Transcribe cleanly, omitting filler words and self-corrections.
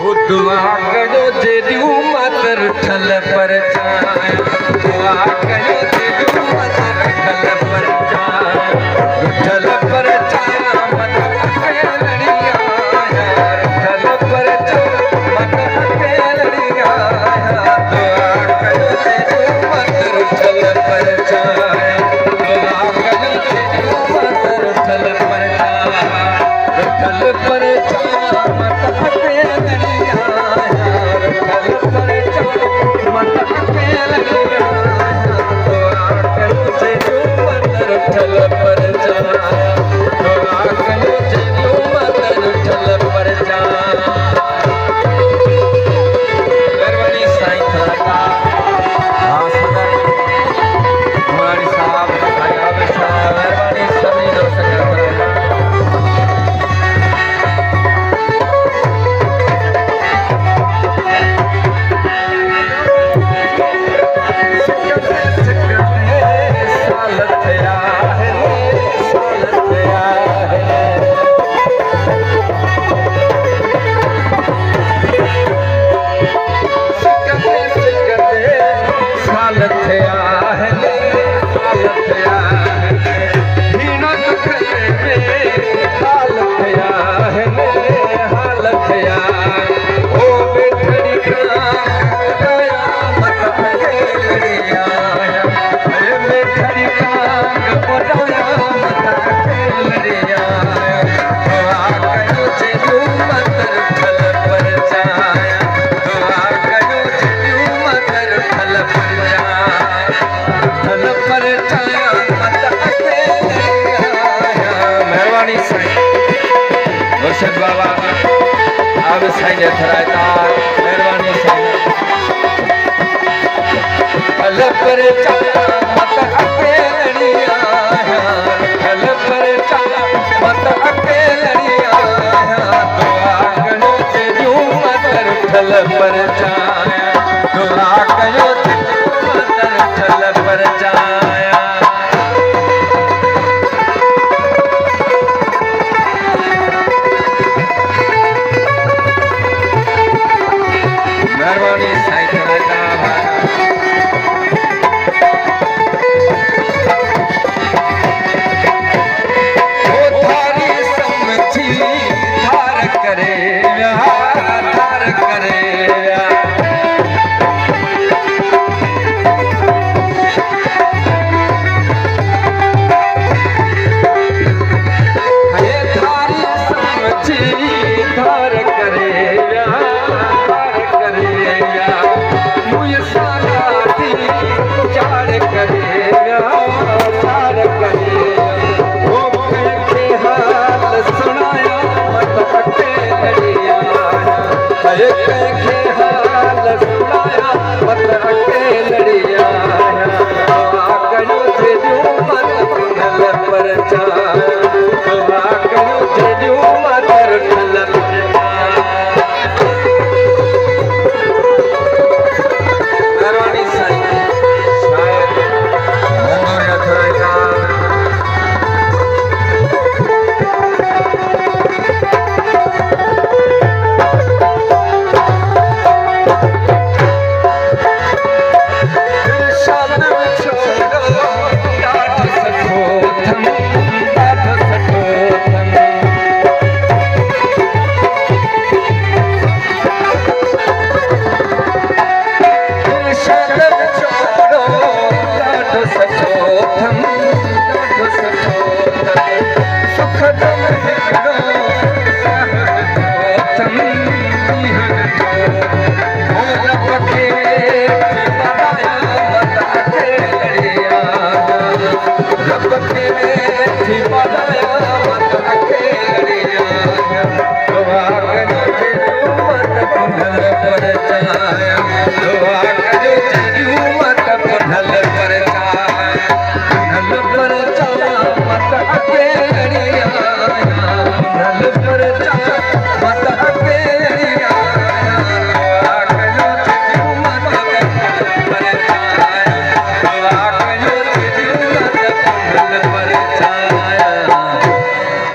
वो दुआ कयो जेदियूं मातर ठल पर चाय दुआ कयो जेदियूं मातर ठल पर चाय ठल पर चाय मत अकेलड़िया यार ठल पर चाय मत अकेलड़िया दुआ कयो जेदियूं मातर ठल पर चाय दुआ कयो जेदियूं मातर ठल पर चाय मत अकेलड़िया मेहरबानी ठल पर चाया मत अकेलड़िया ठल पर चाया मत अकेलड़िया दुआ कयो जेदियूं मातर ठल पर चाया दुआ कयो जेदियूं मातर ठल पर चाया मेहरबानी साईं हाल सुनाया मत